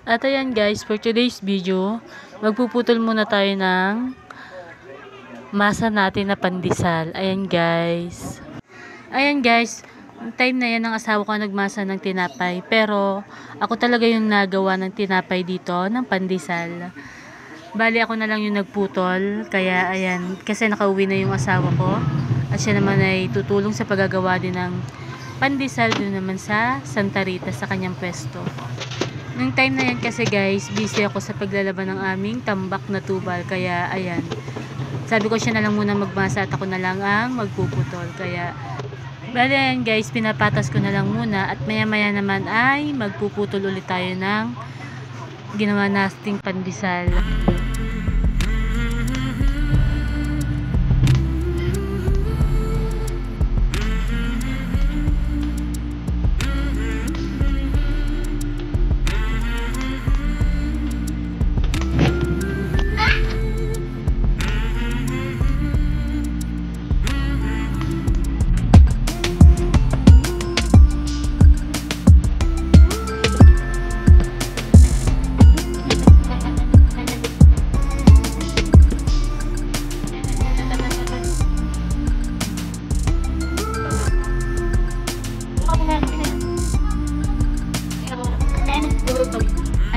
At ayan guys, for today's video, magpuputol muna tayo ng masa natin na pandesal. Ayan guys. Ayan guys, time na yan ng asawa ko nagmasa ng tinapay. Pero ako talaga yung nagawa ng tinapay dito, ng pandesal. Bali ako na lang yung nagputol. Kaya ayan, kasi nakauwi na yung asawa ko. At siya naman ay tutulong sa paggagawa din ng pandesal doon naman sa Santa Rita sa kanyang pwesto. Nung time na yan kasi guys, busy ako sa paglalaban ng aming tambak na tubal. Kaya ayan, sabi ko siya na lang muna magmasa at ako na lang ang magpuputol. Kaya bali ayan guys, pinapatas ko na lang muna at maya maya naman ay magpuputol ulit tayo ng ginawa nating pandesal.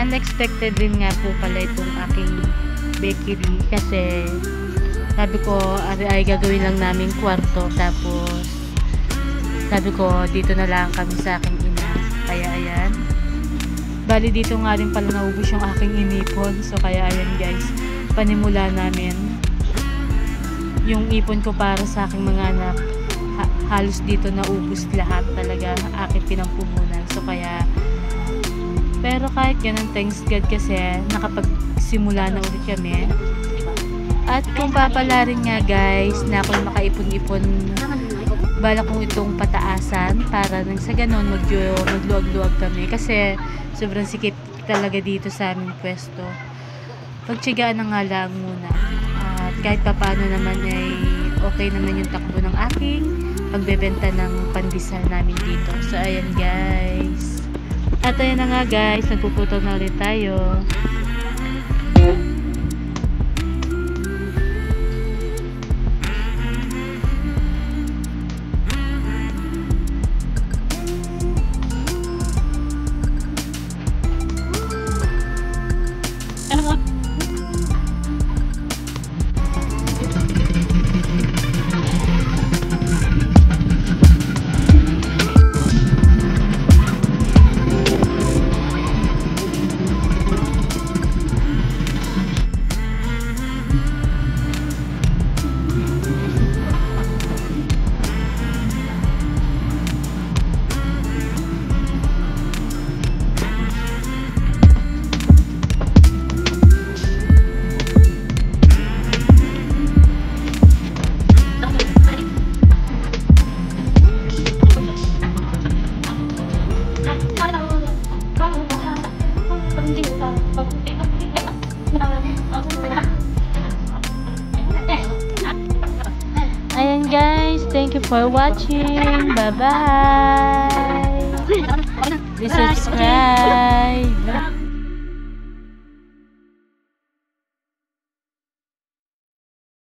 Unexpected din nga po pala itong aking bakery kasi sabi ko ay gagawin lang namin kwarto, tapos sabi ko dito na lang kami sa aking ina. Kaya ayan, bali dito nga rin pala naubos yung aking inipon. So kaya ayan guys, panimula namin yung ipon ko para sa aking mga anak. Halos dito naubos lahat talaga, aking pinampuhunan. So kaya pero kahit ganun, thanks God kasi nakapagsimula na ulit kami. At kung papalarin nga guys na ako makaipon-ipon, balak kong itong pataasan para nang sa ganun magluwag-luwag kami. Kasi sobrang sikip talaga dito sa aming pwesto. Pagtiyagaan na nga lang muna. At kahit papaano naman ay okay naman yung takbo ng aking pagbebenta ng pandesal namin dito. So ayan guys. At ayan na nga guys, nagpuputol na ulit tayo. Ayan guys, thank you for watching. Bye bye. Please subscribe.